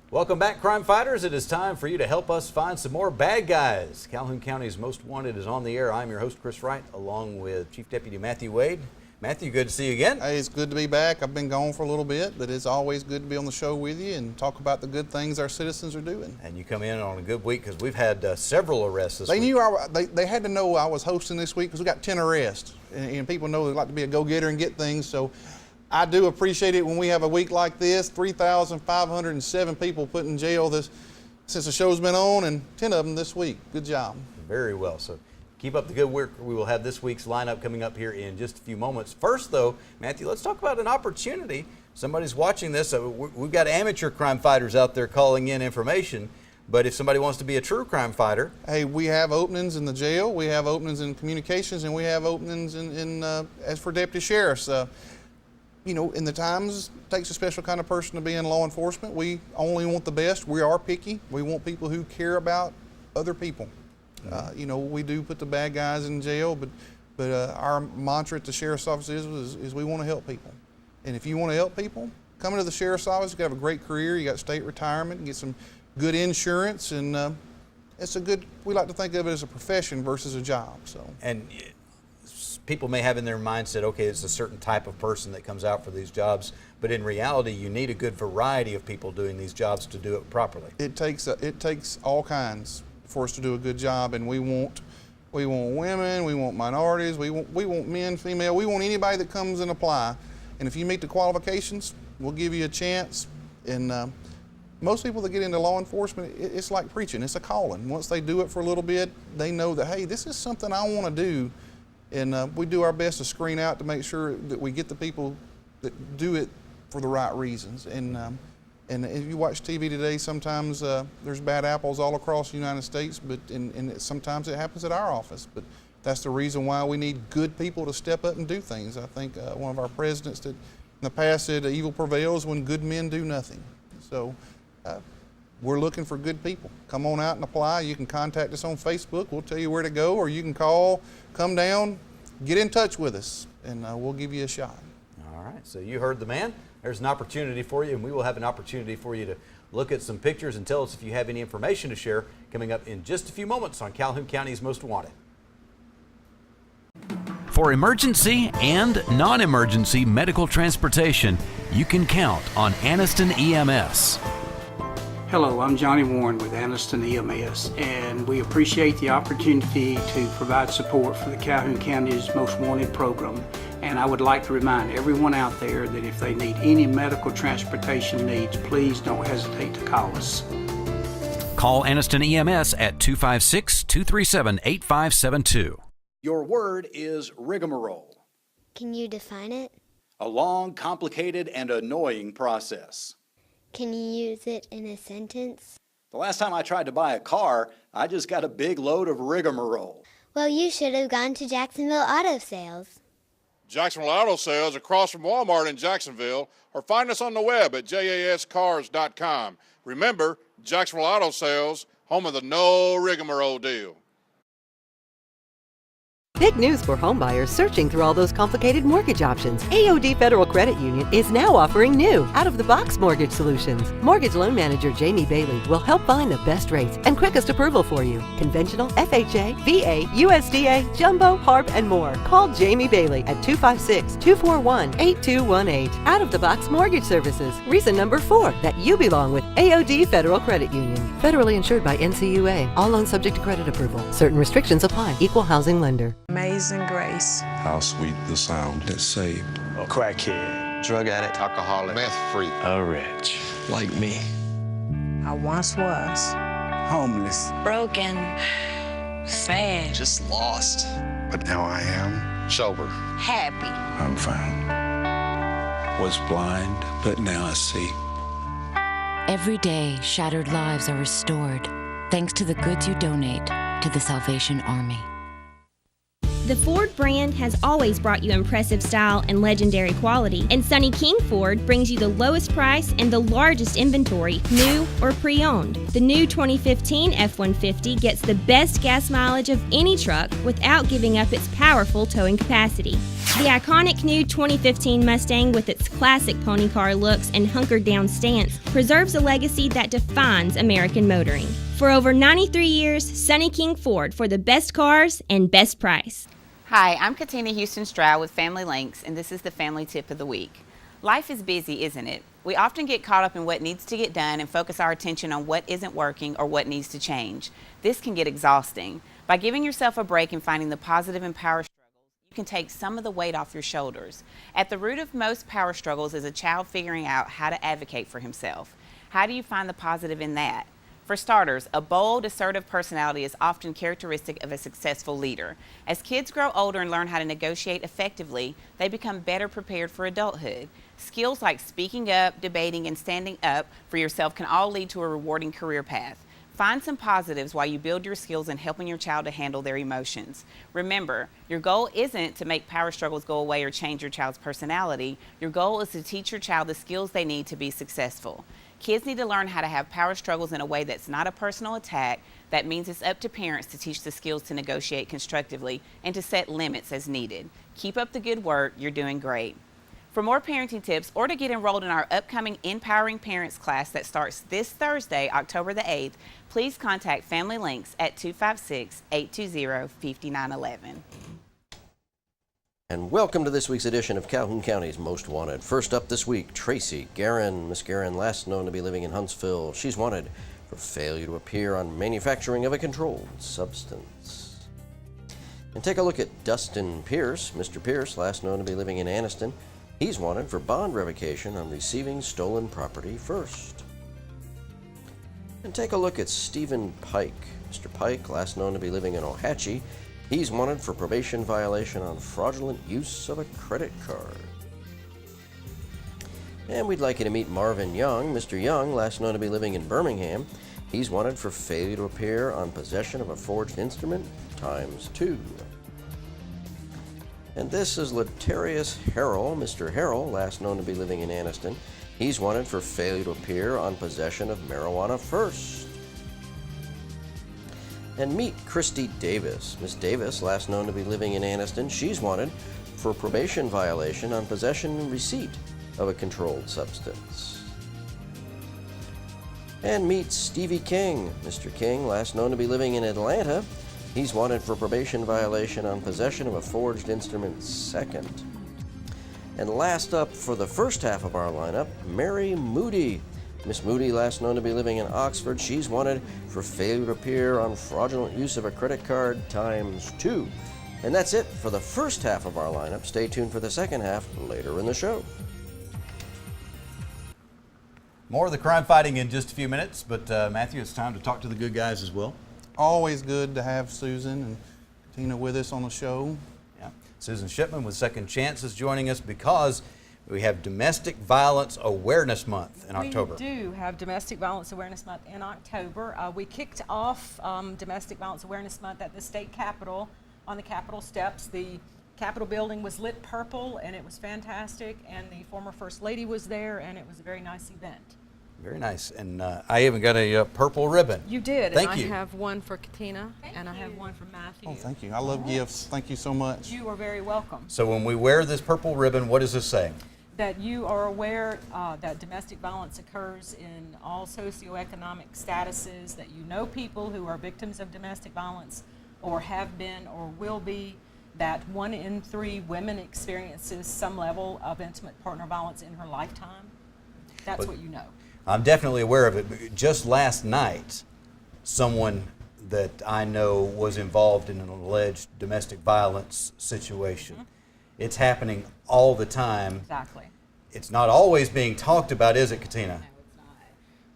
Welcome back, crime fighters. It is time for you to help us find some more bad guys. Calhoun County's Most Wanted is on the air. I'm your host, Chris Wright, along with Chief Deputy Matthew Wade. Matthew, good to see you again. Hey, it's good to be back. I've been gone for a little bit, but it's always good to be on the show with you and talk about the good things our citizens are doing. And you come in on a good week because we've had several arrests this week. They had to know I was hosting this week because we got 10 arrests. And people know they like to be a go-getter and get things. So I do appreciate it when we have a week like this. 3,507 people put in jail since the show's been on, and 10 of them this week. Good job. Very well. So keep up the good work. We will have this week's lineup coming up here in just a few moments. First, though, Matthew, let's talk about an opportunity. Somebody's watching this. We've got amateur crime fighters out there calling in information. But if somebody wants to be a true crime fighter, hey, we have openings in the jail, we have openings in communications, and we have openings as for deputy sheriffs. You know, in the times, it takes a special kind of person to be in law enforcement. We only want the best. We are picky. We want people who care about other people. You know, we do put the bad guys in jail, but our mantra at the sheriff's office is we want to help people. And if you want to help people, come into the sheriff's office. You can have a great career. You got state retirement, get some good insurance, and we like to think of it as a profession versus a job. So. And people may have in their mindset, okay, it's a certain type of person that comes out for these jobs, but in reality, you need a good variety of people doing these jobs to do it properly. It takes all kinds for us to do a good job, and we want women, we want minorities, we want men, female, we want anybody that comes and apply. And if you meet the qualifications, we'll give you a chance. And most people that get into law enforcement, it's like preaching. It's a calling. Once they do it for a little bit, they know that, hey, this is something I want to do. And we do our best to screen out to make sure that we get the people that do it for the right reasons. And if you watch TV today, sometimes there's bad apples all across the United States, but sometimes it happens at our office. But that's the reason why we need good people to step up and do things. I think one of our presidents in the past said, "Evil prevails when good men do nothing." So we're looking for good people. Come on out and apply. You can contact us on Facebook. We'll tell you where to go, or you can call, come down, get in touch with us, and we'll give you a shot. All right, so you heard the man. There's an opportunity for you, and we will have an opportunity for you to look at some pictures and tell us if you have any information to share coming up in just a few moments on Calhoun County's Most Wanted. For emergency and non-emergency medical transportation, you can count on Anniston EMS. Hello, I'm Johnny Warren with Anniston EMS, and we appreciate the opportunity to provide support for the Calhoun County's Most Wanted program. And I would like to remind everyone out there that if they need any medical transportation needs, please don't hesitate to call us. Call Anniston EMS at 256-237-8572. Your word is rigmarole. Can you define it? A long, complicated, and annoying process. Can you use it in a sentence? The last time I tried to buy a car, I just got a big load of rigmarole. Well, you should have gone to Jacksonville Auto Sales. Jacksonville Auto Sales across from Walmart in Jacksonville, or find us on the web at jascars.com. Remember, Jacksonville Auto Sales, home of the no rigmarole deal. Big news for homebuyers searching through all those complicated mortgage options. AOD Federal Credit Union is now offering new, out-of-the-box mortgage solutions. Mortgage loan manager Jamie Bailey will help find the best rates and quickest approval for you. Conventional, FHA, VA, USDA, Jumbo, HARP, and more. Call Jamie Bailey at 256-241-8218. Out-of-the-box mortgage services. Reason number 4 that you belong with AOD Federal Credit Union. Federally insured by NCUA. All loans subject to credit approval. Certain restrictions apply. Equal housing lender. Amazing Grace. How sweet the sound that saved a crackhead, drug addict, alcoholic, meth freak, a wretch like me. I once was homeless, broken, sad, just lost. But now I am sober, happy. I'm found. Was blind, but now I see. Every day, shattered lives are restored thanks to the goods you donate to the Salvation Army. The Ford brand has always brought you impressive style and legendary quality, and Sonny King Ford brings you the lowest price and the largest inventory, new or pre-owned. The new 2015 F-150 gets the best gas mileage of any truck without giving up its powerful towing capacity. The iconic new 2015 Mustang, with its classic pony car looks and hunkered down stance, preserves a legacy that defines American motoring. For over 93 years, Sonny King Ford, for the best cars and best price. Hi, I'm Katina Houston Stroud with Family Links, and this is the Family Tip of the Week. Life is busy, isn't it? We often get caught up in what needs to get done and focus our attention on what isn't working or what needs to change. This can get exhausting. By giving yourself a break and finding the positive in power struggles, you can take some of the weight off your shoulders. At the root of most power struggles is a child figuring out how to advocate for himself. How do you find the positive in that? For starters, a bold, assertive personality is often characteristic of a successful leader. As kids grow older and learn how to negotiate effectively, they become better prepared for adulthood. Skills like speaking up, debating, and standing up for yourself can all lead to a rewarding career path. Find some positives while you build your skills in helping your child to handle their emotions. Remember, your goal isn't to make power struggles go away or change your child's personality. Your goal is to teach your child the skills they need to be successful. Kids need to learn how to have power struggles in a way that's not a personal attack. That means it's up to parents to teach the skills to negotiate constructively and to set limits as needed. Keep up the good work. You're doing great. For more parenting tips or to get enrolled in our upcoming Empowering Parents class that starts this Thursday, October the 8th, please contact Family Links at 256-820-5911. And welcome to this week's edition of Calhoun County's Most Wanted. First up this week, Tracy Guerin. Miss Guerin, last known to be living in Huntsville. She's wanted for failure to appear on manufacturing of a controlled substance. And take a look at Dustin Pierce. Mr. Pierce, last known to be living in Anniston. He's wanted for bond revocation on receiving stolen property first. And take a look at Stephen Pike. Mr. Pike, last known to be living in Ohatchee. He's wanted for probation violation on fraudulent use of a credit card. And we'd like you to meet Marvin Young. Mr. Young, last known to be living in Birmingham. He's wanted for failure to appear on possession of a forged instrument ×2. And this is Letarius Harrell. Mr. Harrell, last known to be living in Anniston. He's wanted for failure to appear on possession of marijuana first. And meet Christy Davis. Miss Davis, last known to be living in Anniston, she's wanted for probation violation on possession and receipt of a controlled substance. And meet Stevie King. Mr. King, last known to be living in Atlanta, he's wanted for probation violation on possession of a forged instrument second. And last up for the first half of our lineup, Mary Moody. Miss Moody, last known to be living in Oxford, she's wanted for failure to appear on fraudulent use of a credit card ×2. And that's it for the first half of our lineup. Stay tuned for the second half later in the show. More of the crime fighting in just a few minutes, but Matthew, it's time to talk to the good guys as well. Always good to have Susan and Tina with us on the show. Yeah. Susan Shipman with Second Chance is joining us because we have Domestic Violence Awareness Month in October. We do have Domestic Violence Awareness Month in October. We kicked off Domestic Violence Awareness Month at the state capitol on the Capitol steps. The Capitol building was lit purple and it was fantastic, and the former First Lady was there, and it was a very nice event. Very nice. And I even got a purple ribbon. You did. Thank and you. I have one for Katina, and I have one for Matthew. Oh, thank you. I love gifts. Thank you so much. You are very welcome. So when we wear this purple ribbon, what does this say? That you are aware that domestic violence occurs in all socioeconomic statuses, that you know people who are victims of domestic violence or have been or will be, that 1 in 3 women experiences some level of intimate partner violence in her lifetime. That's what you know. I'm definitely aware of it. But just last night, someone that I know was involved in an alleged domestic violence situation. Mm-hmm. It's happening all the time. Exactly. It's not always being talked about, is it, Katina? No, it's not.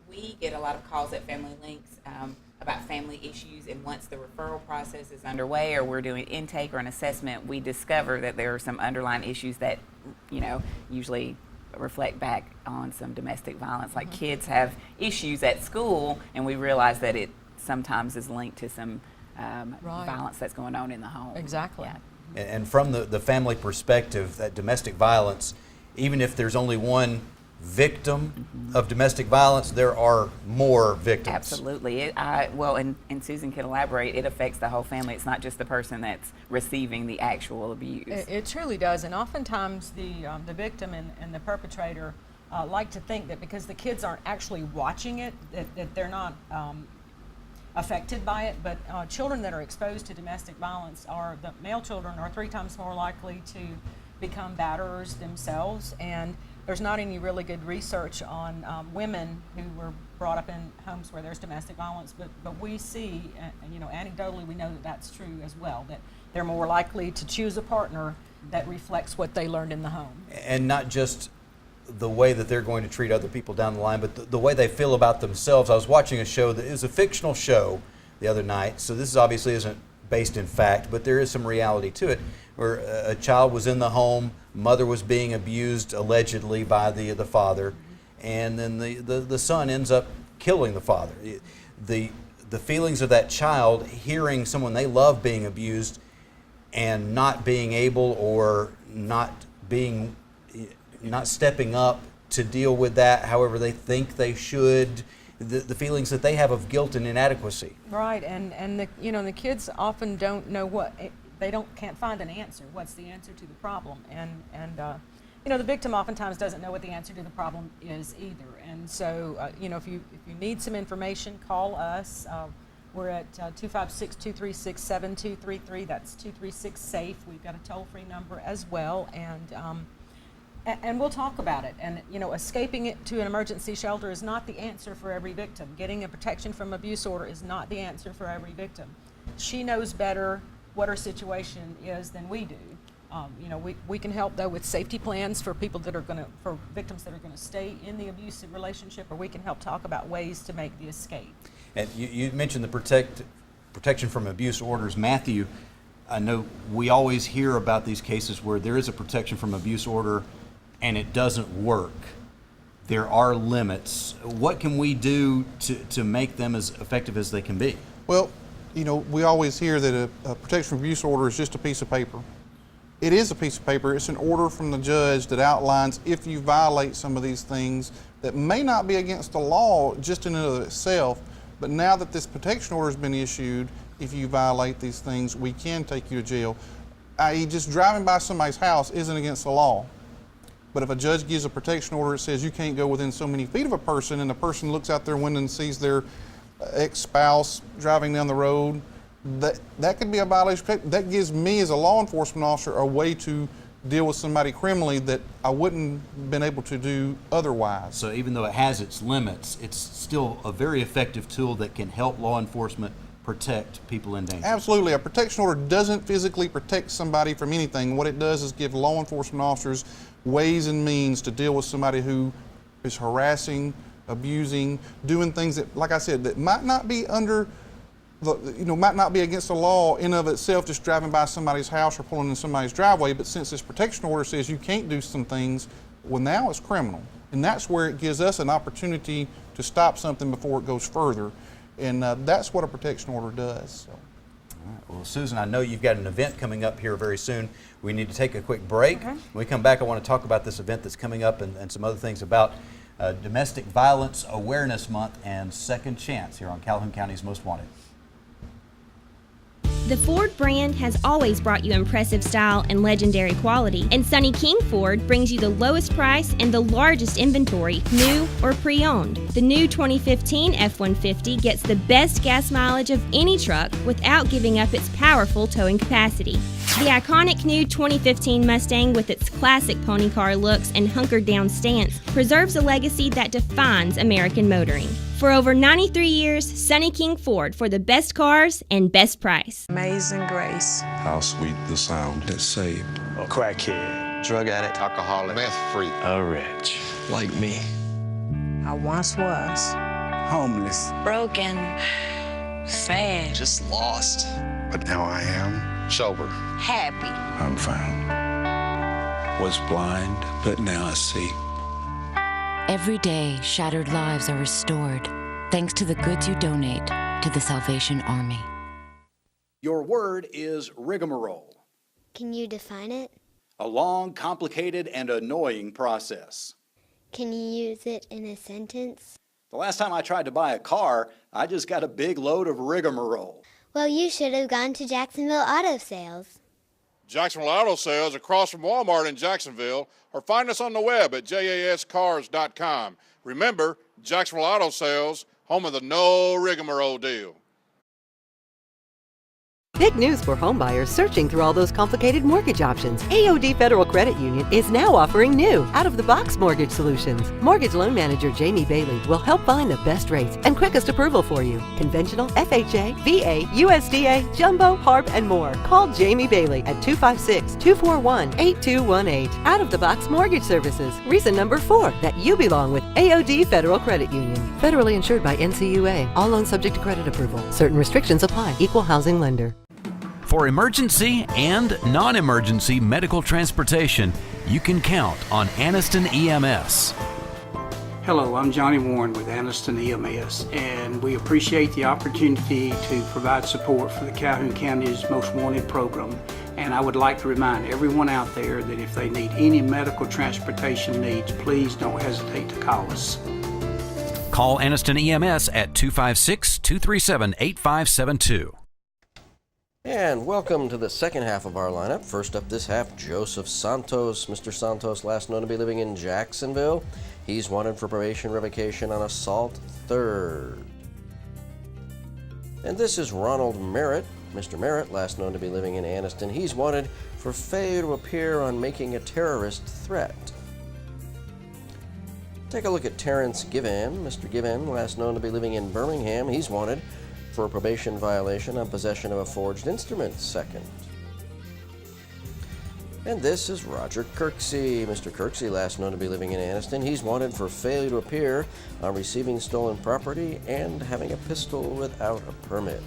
We get a lot of calls at Family Links about family issues, and once the referral process is underway or we're doing intake or an assessment, we discover that there are some underlying issues that, usually reflect back on some domestic violence. Like kids have issues at school, and we realize that it sometimes is linked to some violence that's going on in the home. Exactly. Yeah. And from the family perspective, that domestic violence, even if there's only one victim of domestic violence, there are more victims. Absolutely. And Susan can elaborate, it affects the whole family. It's not just the person that's receiving the actual abuse. It truly does, and oftentimes the victim and the perpetrator like to think that because the kids aren't actually watching it, that they're not affected by it, but children that are exposed to domestic violence the male children are 3 times more likely to become batterers themselves, and there's not any really good research on women who were brought up in homes where there's domestic violence, but we see, anecdotally we know that that's true as well, that they're more likely to choose a partner that reflects what they learned in the home. And not just the way that they're going to treat other people down the line, but the way they feel about themselves. I was watching a show that is a fictional show the other night, so this obviously isn't based in fact, but there is some reality to it, where a child was in the home, mother was being abused allegedly by the father, and then the son ends up killing the father. The feelings of that child hearing someone they love being abused and not being able or not stepping up to deal with that however they think they should, the feelings that they have of guilt and inadequacy. Right, and the kids often don't know can't find an answer. What's the answer to the problem? And the victim oftentimes doesn't know what the answer to the problem is either. And so, if you need some information, call us. We're at 256-236-7233. That's 236-SAFE. We've got a toll-free number as well, and we'll talk about it. And escaping it to an emergency shelter is not the answer for every victim. Getting a protection from abuse order is not the answer for every victim. She knows better what her situation is than we do. We can help though with safety plans for people for victims that are going to stay in the abusive relationship, or we can help talk about ways to make the escape. And you mentioned the protection from abuse orders. Matthew, I know we always hear about these cases where there is a protection from abuse order and it doesn't work. There are limits. What can we do to make them as effective as they can be? Well, we always hear that a protection from abuse order is just a piece of paper. It is a piece of paper. It's an order from the judge that outlines if you violate some of these things that may not be against the law just in and of itself, but now that this protection order has been issued, if you violate these things, we can take you to jail. I.e., just driving by somebody's house isn't against the law. But if a judge gives a protection order that says you can't go within so many feet of a person, and the person looks out their window and sees their ex-spouse driving down the road, that could be a violation. That gives me as a law enforcement officer a way to deal with somebody criminally that I wouldn't have been able to do otherwise. So even though it has its limits, it's still a very effective tool that can help law enforcement protect people in danger. Absolutely. A protection order doesn't physically protect somebody from anything. What it does is give law enforcement officers ways and means to deal with somebody who is harassing, abusing, doing things that, like I said, that might not be might not be against the law in of itself, just driving by somebody's house or pulling in somebody's driveway, but since this protection order says you can't do some things, well, now it's criminal. And that's where it gives us an opportunity to stop something before it goes further. And that's what a protection order does. So. All right. Well, Susan, I know you've got an event coming up here very soon. We need to take a quick break. When we come back, I want to talk about this event that's coming up and some other things about Domestic Violence Awareness Month and Second Chance here on Calhoun County's Most Wanted. The Ford brand has always brought you impressive style and legendary quality, and Sonny King Ford brings you the lowest price and the largest inventory, new or pre-owned. The new 2015 F-150 gets the best gas mileage of any truck without giving up its powerful towing capacity. The iconic new 2015 Mustang, with its classic pony car looks and hunkered down stance, preserves a legacy that defines American motoring. For over 93 years, Sonny King Ford, for the best cars and best price. Amazing grace. How sweet the sound that saved A crackhead, Drug addict, alcoholic, meth freak, a wretch. like me. I once was. Homeless, Broken. Sad. just lost. But now I am. Sober. Happy. I'm found. Was blind, but now I see. Every day, shattered lives are restored thanks to the goods you donate to the Salvation Army. Your word is rigmarole. Can you define it? A long, complicated, and annoying process. Can you use it in a sentence? The last time I tried to buy a car, I just got a big load of rigmarole. Well, you should have gone to Jacksonville Auto Sales. Jacksonville Auto Sales across from Walmart in Jacksonville, or find us on the web at jascars.com. Remember, Jacksonville Auto Sales, home of the no rigmarole deal. Big news for homebuyers searching through all those complicated mortgage options. AOD Federal Credit Union is now offering new, out-of-the-box mortgage solutions. Mortgage loan manager Jamie Bailey will help find the best rates and quickest approval for you. Conventional, FHA, VA, USDA, Jumbo, HARP, and more. Call Jamie Bailey at 256-241-8218. Out-of-the-box mortgage services. Reason number 4 that you belong with AOD Federal Credit Union. Federally insured by NCUA. All loans subject to credit approval. Certain restrictions apply. Equal housing lender. For emergency and non-emergency medical transportation, you can count on Anniston EMS. Hello, I'm Johnny Warren with Anniston EMS, and we appreciate the opportunity to provide support for the Calhoun County's Most Wanted program. And I would like to remind everyone out there that if they need any medical transportation needs, please don't hesitate to call us. Call Anniston EMS at 256-237-8572. And welcome to the second half of our lineup. First up this half, Joseph Santos. Mr. Santos, last known to be living in Jacksonville. He's wanted for probation revocation on assault third. And this is Ronald Merritt. Mr. Merritt, last known to be living in Anniston. He's wanted for failure to appear on making a terrorist threat. Take a look at Terrence Given. Mr. Given, last known to be living in Birmingham. He's wanted for a probation violation on possession of a forged instrument second. And this is Roger Kirksey. Mr. Kirksey, last known to be living in Anniston. He's wanted for failure to appear on receiving stolen property and having a pistol without a permit.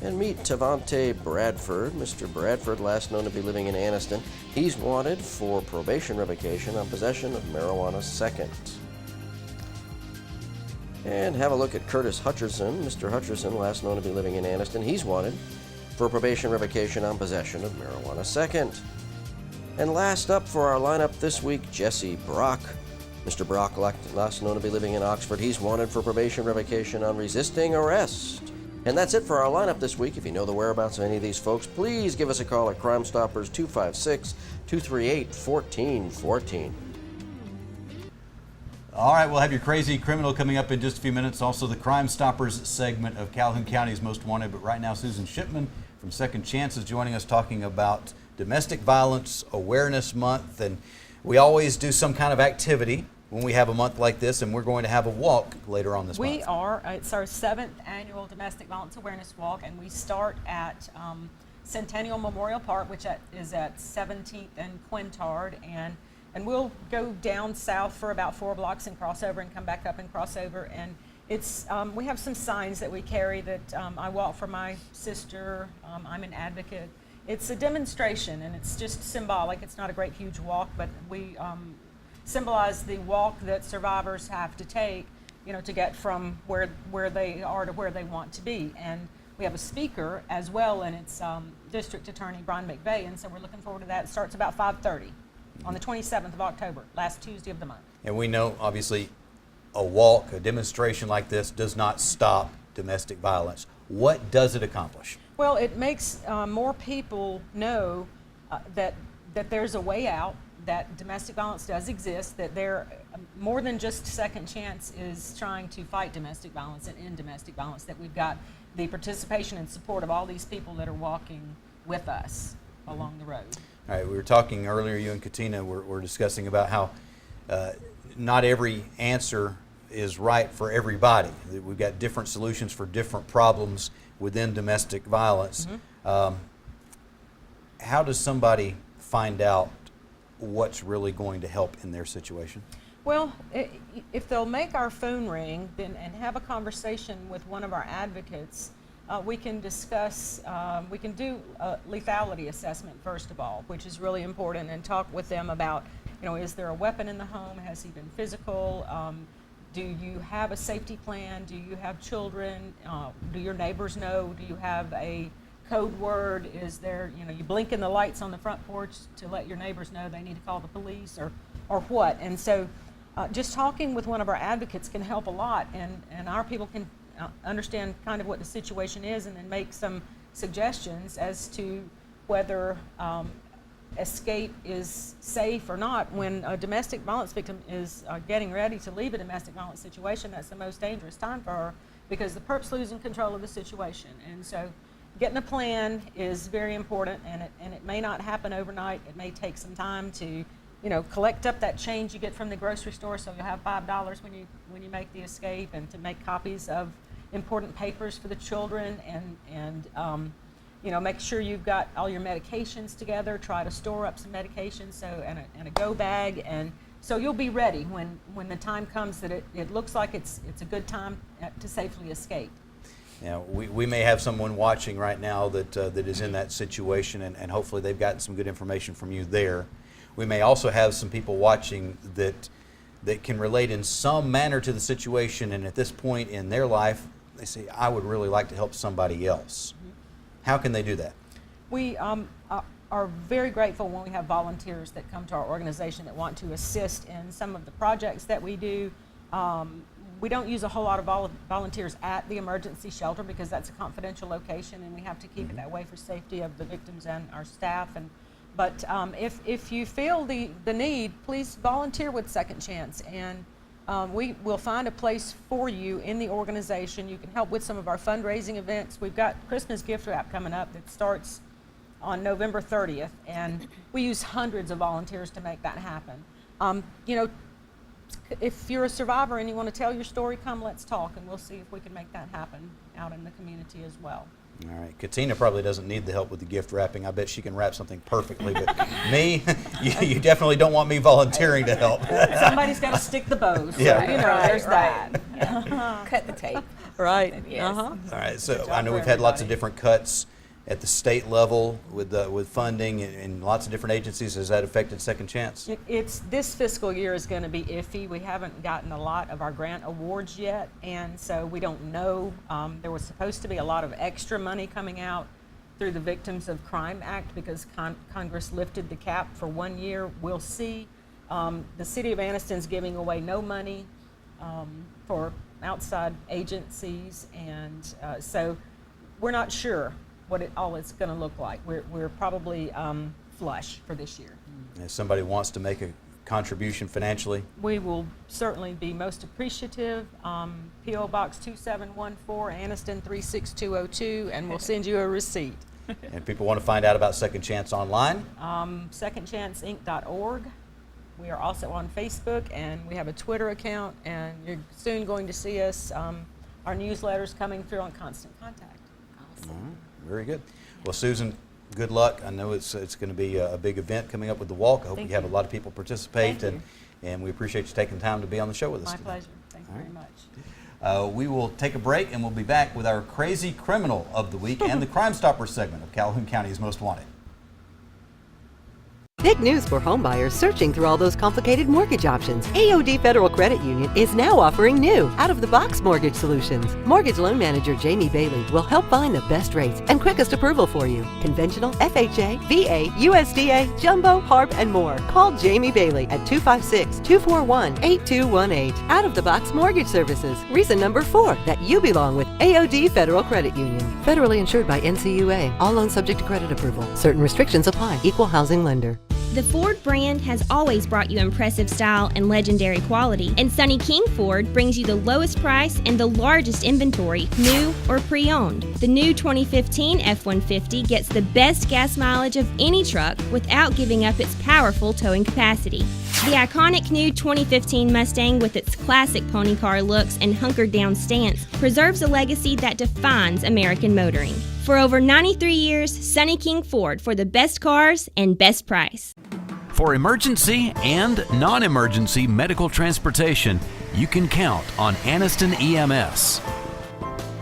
And meet Tavante Bradford. Mr. Bradford, last known to be living in Anniston. He's wanted for probation revocation on possession of marijuana second. And have a look at Curtis Hutcherson. Mr. Hutcherson, last known to be living in Anniston. He's wanted for probation revocation on possession of marijuana second. And last up for our lineup this week, Jesse Brock. Mr. Brock, last known to be living in Oxford. He's wanted for probation revocation on resisting arrest. And that's it for our lineup this week. If you know the whereabouts of any of these folks, please give us a call at Crime Stoppers 256-238-1414. All right, we'll have your crazy criminal coming up in just a few minutes. Also, the Crime Stoppers segment of Calhoun County's Most Wanted. But right now, Susan Shipman from Second Chance is joining us talking about Domestic Violence Awareness Month. And we always do some kind of activity when we have a month like this, and we're going to have a walk later on this month. We are. It's our 7th annual Domestic Violence Awareness Walk, and we start at Centennial Memorial Park, which is at 17th and Quintard. And we'll go down south for about 4 blocks and cross over and come back up and cross over. And it's we have some signs that we carry that I walk for my sister. I'm an advocate. It's a demonstration, and it's just symbolic. It's not a great huge walk, but we symbolize the walk that survivors have to take, to get from where they are to where they want to be. And we have a speaker as well, and it's District Attorney Brian McVeigh, and so we're looking forward to that. It starts about 5:30. On the 27th of October, last Tuesday of the month. And we know, obviously, a walk, a demonstration like this does not stop domestic violence. What does it accomplish? Well, it makes more people know that there's a way out, that domestic violence does exist, that there more than just Second Chance is trying to fight domestic violence and end domestic violence, that we've got the participation and support of all these people that are walking with us along the road. All right, we were talking earlier, you and Katina were discussing about how not every answer is right for everybody. We've got different solutions for different problems within domestic violence. Mm-hmm. How does somebody find out what's really going to help in their situation? Well, if they'll make our phone ring and have a conversation with one of our advocates, we can discuss, we can do a lethality assessment first of all, which is really important, and talk with them about, is there a weapon in the home? Has he been physical? Do you have a safety plan? Do you have children? Do your neighbors know? Do you have a code word? Is there, you blinking the lights on the front porch to let your neighbors know they need to call the police or what? And so just talking with one of our advocates can help a lot, and our people can understand kind of what the situation is and then make some suggestions as to whether escape is safe or not. When a domestic violence victim is getting ready to leave a domestic violence situation, that's the most dangerous time for her because the perp's losing control of the situation. And so getting a plan is very important, and it may not happen overnight. It may take some time to collect up that change you get from the grocery store, so you'll have $5 when you make the escape, and to make copies of important papers for the children, and make sure you've got all your medications together. Try to store up some medications and a go bag, and so you'll be ready when the time comes that it looks like it's a good time to safely escape. Now, we may have someone watching right now that is in that situation, and hopefully they've gotten some good information from you there. We may also have some people watching that can relate in some manner to the situation, and at this point in their life, they say, I would really like to help somebody else. Mm-hmm. How can they do that? We are very grateful when we have volunteers that come to our organization that want to assist in some of the projects that we do. We don't use a whole lot of volunteers at the emergency shelter because that's a confidential location, and we have to keep it that way for safety of the victims and our staff. But if you feel the need, please volunteer with Second Chance, and we will find a place for you in the organization. You can help with some of our fundraising events. We've got Christmas gift wrap coming up that starts on November 30th, and we use hundreds of volunteers to make that happen. If you're a survivor and you want to tell your story, come, let's talk, and we'll see if we can make that happen out in the community as well. All right, Katina probably doesn't need the help with the gift wrapping. I bet she can wrap something perfectly, but me, you definitely don't want me volunteering to help. Somebody's got to stick the bows. Yeah. So, there's that. Cut the tape. Right. Yes. All right, so I know we've had lots of different cuts at the state level with funding and lots of different agencies. Has that affected Second Chance? This fiscal year is going to be iffy. We haven't gotten a lot of our grant awards yet, and so we don't know. There was supposed to be a lot of extra money coming out through the Victims of Crime Act because Congress lifted the cap for 1 year. We'll see. The city of Anniston's giving away no money for outside agencies, and so we're not sure what all it's going to look like. We're probably flush for this year. If somebody wants to make a contribution financially, we will certainly be most appreciative. P.O. Box 2714, Anniston 36202, and we'll send you a receipt. And people want to find out about Second Chance online? SecondChanceInc.org. We are also on Facebook, and we have a Twitter account, and you're soon going to see us. Our newsletter's coming through on Constant Contact. Awesome. Very good. Well, Susan, good luck. I know it's going to be a big event coming up with the walk. I hope you have a lot of people participate, and we appreciate you taking time to be on the show with us. My today. pleasure. Thank you very much. We will take a break, and we'll be back with our Crazy Criminal of the Week and the Crime Stopper segment of Calhoun County's Most Wanted. Big news for homebuyers searching through all those complicated mortgage options. AOD Federal Credit Union is now offering new, out-of-the-box mortgage solutions. Mortgage loan manager Jamie Bailey will help find the best rates and quickest approval for you. Conventional, FHA, VA, USDA, jumbo, HARP, and more. Call Jamie Bailey at 256-241-8218. Out-of-the-box mortgage services. Reason number 4 that you belong with AOD Federal Credit Union. Federally insured by NCUA. All loans subject to credit approval. Certain restrictions apply. Equal housing lender. The Ford brand has always brought you impressive style and legendary quality, and Sonny King Ford brings you the lowest price and the largest inventory, new or pre-owned. The new 2015 F-150 gets the best gas mileage of any truck without giving up its powerful towing capacity. The iconic new 2015 Mustang, with its classic pony car looks and hunkered down stance, preserves a legacy that defines American motoring. For over 93 years, Sonny King Ford, for the best cars and best price. For emergency and non-emergency medical transportation, you can count on Anniston EMS.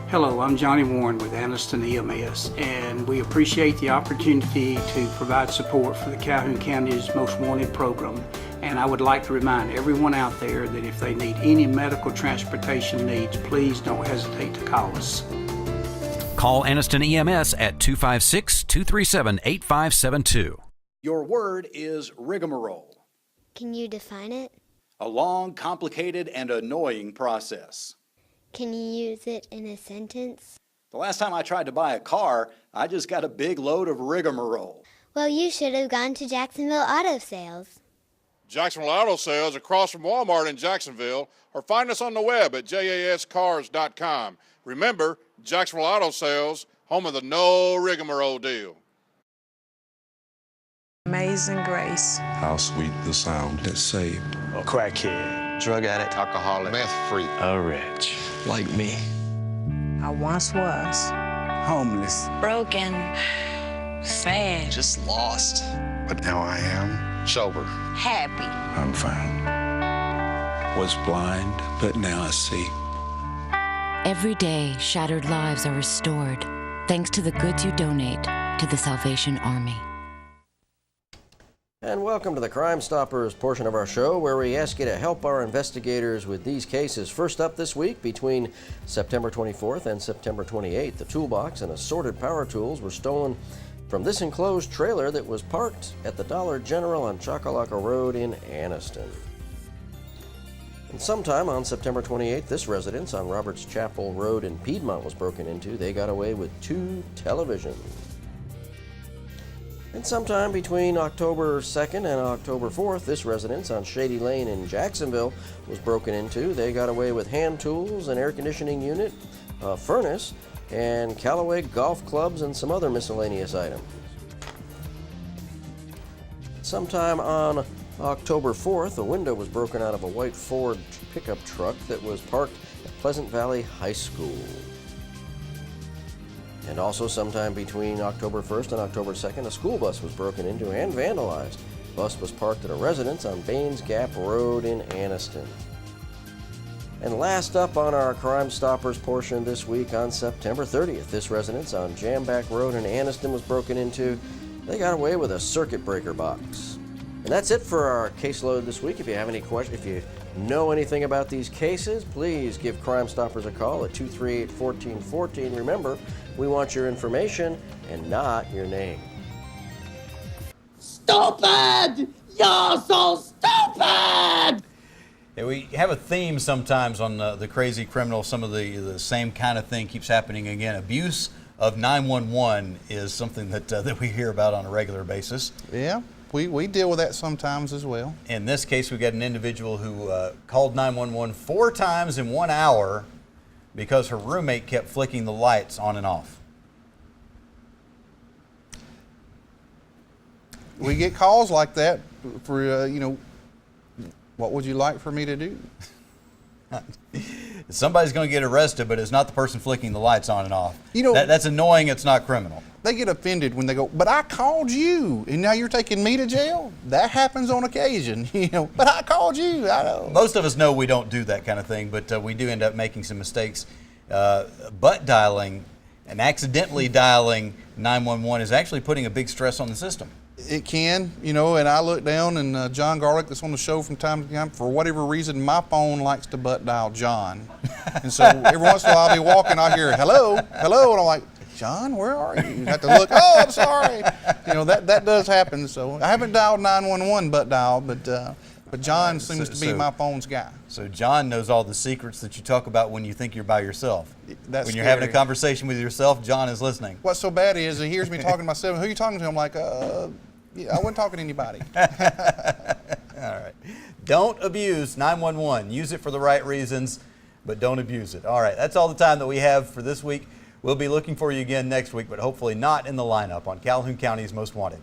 Hello, I'm Johnny Warren with Anniston EMS, and we appreciate the opportunity to provide support for the Calhoun County's Most Wanted program. And I would like to remind everyone out there that if they need any medical transportation needs, please don't hesitate to call us. Call Anniston EMS at 256-237-8572. Your word is rigmarole. Can you define it? A long, complicated, and annoying process. Can you use it in a sentence? The last time I tried to buy a car, I just got a big load of rigmarole. Well, you should have gone to Jacksonville Auto Sales. Jacksonville Auto Sales across from Walmart in Jacksonville, or find us on the web at jascars.com. Remember, Jacksonville Auto Sales, home of the no rigmarole deal. Amazing Grace. How sweet the sound that saved A crackhead. Drug addict, alcoholic, meth freak, A wretch. like me. I once was. Homeless, Broken. Sad. just lost. but now I am. Sober. Happy. I'm found. Was blind, but now I see. Every day, shattered lives are restored thanks to the goods you donate to the Salvation Army. And welcome to the Crime Stoppers portion of our show, where we ask you to help our investigators with these cases. First up this week, between September 24th and September 28th, the toolbox and assorted power tools were stolen from this enclosed trailer that was parked at the Dollar General on Chocolaca Road in Anniston. And sometime on September 28th, this residence on Roberts Chapel Road in Piedmont was broken into. They got away with 2 televisions. And sometime between October 2nd and October 4th, this residence on Shady Lane in Jacksonville was broken into. They got away with hand tools, an air conditioning unit, a furnace, and Callaway golf clubs and some other miscellaneous items. Sometime on October 4th, a window was broken out of a white Ford pickup truck that was parked at Pleasant Valley High School. And also sometime between October 1st and October 2nd, a school bus was broken into and vandalized. The bus was parked at a residence on Baines Gap Road in Anniston. And last up on our Crime Stoppers portion this week, on September 30th, this residence on Jamback Road in Anniston was broken into. They got away with a circuit breaker box. And that's it for our caseload this week. If you have any questions, if you know anything about these cases, please give Crime Stoppers a call at 238-1414. Remember, we want your information and not your name. Stupid! You're so stupid! Yeah, we have a theme sometimes on the Crazy Criminal. Some of the same kind of thing keeps happening again. Abuse of 911 is something that we hear about on a regular basis. Yeah, we deal with that sometimes as well. In this case, we got an individual who called 911 4 times in 1 hour because her roommate kept flicking the lights on and off. We get calls like that for, what would you like for me to do? Somebody's going to get arrested, but it's not the person flicking the lights on and off. You know, that's annoying. It's not criminal. They get offended when they go, but I called you, and now you're taking me to jail? That happens on occasion, but I called you. I know. Most of us know we don't do that kind of thing, but we do end up making some mistakes. Butt dialing and accidentally dialing 911 is actually putting a big stress on the system. It can, and I look down, and John Garlic, that's on the show from time to time, for whatever reason, my phone likes to butt dial John. And so every once in a while I'll be walking, I hear, hello, and I'm like, John, where are you? You have to look, oh, I'm sorry. That does happen. So I haven't dialed 911 butt dial, but John seems to be my phone's guy. So John knows all the secrets that you talk about when you think you're by yourself. That's when you're scary. having a conversation with yourself, John is listening. What's so bad is he hears me talking to myself. Who are you talking to? I'm like, yeah, I wasn't talking to anybody. All right. Don't abuse 911. Use it for the right reasons, but don't abuse it. All right. That's all the time that we have for this week. We'll be looking for you again next week, but hopefully not in the lineup on Calhoun County's Most Wanted.